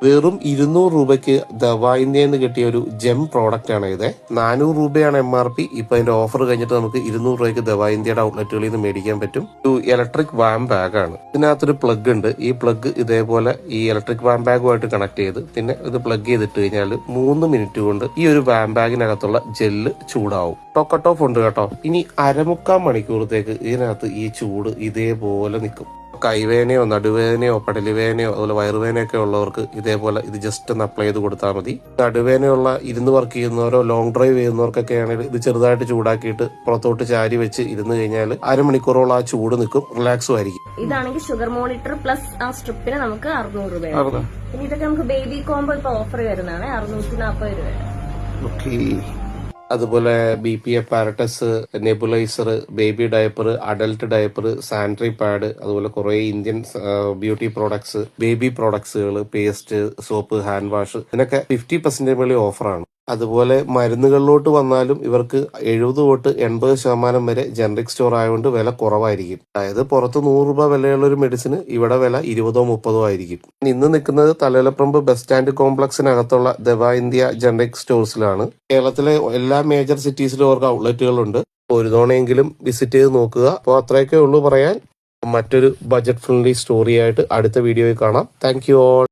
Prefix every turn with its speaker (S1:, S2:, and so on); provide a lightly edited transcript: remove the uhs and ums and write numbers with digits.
S1: വെറും 200 രൂപയ്ക്ക് ദവാ ഇന്ത്യന്ന് കിട്ടിയ ഒരു ജെം പ്രോഡക്റ്റ് ആണ് ഇത്. 400 രൂപയാണ് MRP. ഇപ്പൊ അതിന്റെ ഓഫർ കഴിഞ്ഞിട്ട് നമുക്ക് 200 രൂപയ്ക്ക് ദവാ ഇന്ത്യയുടെ ഔട്ട്ലെറ്റുകളിൽ നിന്ന് മേടിക്കാൻ പറ്റും. ഒരു ഇലക്ട്രിക് വാം ബാഗ് ആണ്. ഇതിനകത്തൊരു പ്ലഗ് ഉണ്ട്. ഈ പ്ലഗ് ഇതേപോലെ ഈ ഇലക്ട്രിക് വാം ബാഗുമായിട്ട് കണക്ട് ചെയ്ത് പിന്നെ ഇത് പ്ലഗ് ചെയ്തിട്ട് കഴിഞ്ഞാൽ 3 മിനിറ്റ് കൊണ്ട് ഈ ഒരു വാം ബാഗിനകത്തുള്ള ജെല്ല് ചൂടാവും. കട്ട് ഓഫ് ഉണ്ട് കേട്ടോ. ഇനി 1/4 മണിക്കൂറത്തേക്ക് ഇതിനകത്ത് ഈ ചൂട് ഇതേപോലെ നിൽക്കും. കൈവേനയോ നടുവേദനയോ പടലുവേദനയോ അതുപോലെ വയറുവേദനയൊക്കെ ഉള്ളവർക്ക് ഇതേപോലെ ഇത് ജസ്റ്റ് ഒന്ന് അപ്ലൈ ചെയ്ത് കൊടുത്താൽ മതി. നടുവേദനയുള്ള ഇരുന്ന് വർക്ക് ചെയ്യുന്നവരോ ലോങ് ഡ്രൈവ് ചെയ്യുന്നവർക്കൊക്കെ ആണെങ്കിൽ ഇത് ചെറുതായിട്ട് ചൂടാക്കിയിട്ട് പുറത്തോട്ട് ചാരി വെച്ച് ഇരുന്ന് കഴിഞ്ഞാൽ 1/2 മണിക്കൂറോളം ആ ചൂട് നിൽക്കും, റിലാക്സും ആയിരിക്കും.
S2: ഇതാണെങ്കിൽ ഷുഗർ മോണിറ്റർ പ്ലസ് ആ സ്ട്രിപ്പിന് നമുക്ക് 600 രൂപ. പിന്നെ ഇതൊക്കെ നമുക്ക് ബേബി കോംബോ ഇപ്പൊ ഓഫർ വരുന്നതാണ് 640 രൂപ.
S1: അതുപോലെ BP apparatus, nebuliser, baby diaper, adult diaper, sanitary pad, അതുപോലെ കുറെ ഇന്ത്യൻ ബ്യൂട്ടി പ്രോഡക്ട്സ്, ബേബി പ്രോഡക്ട്സുകൾ, പേസ്റ്റ്, സോപ്പ്, ഹാൻഡ് വാഷ്, ഇതിനൊക്കെ 50% മേളിൽ ഓഫറാണ്. അതുപോലെ മരുന്നുകളിലോട്ട് വന്നാലും ഇവർക്ക് 70 തൊട്ട് 80% വരെ ജനറിക് സ്റ്റോർ ആയതുകൊണ്ട് വില കുറവായിരിക്കും. അതായത് പുറത്ത് 100 രൂപ വിലയുള്ള ഒരു മെഡിസിന് ഇവിടെ വില 20-30 ആയിരിക്കും. ഇന്ന് നിൽക്കുന്നത് Thalayilapparambu bus stand കോംപ്ലക്സിനകത്തുള്ള ദവാ India generic സ്റ്റോഴ്സിലാണ്. കേരളത്തിലെ എല്ലാ മേജർ സിറ്റീസിലും അവർക്ക് ഔട്ട്ലെറ്റുകളുണ്ട്. ഒരു തവണയെങ്കിലും വിസിറ്റ് ചെയ്ത് നോക്കുക. അപ്പോൾ അത്രയൊക്കെ ഉള്ളൂ പറയാൻ. മറ്റൊരു ബജറ്റ് ഫ്രണ്ട്ലി സ്റ്റോറി ആയിട്ട് അടുത്ത വീഡിയോയിൽ കാണാം. Thank you all.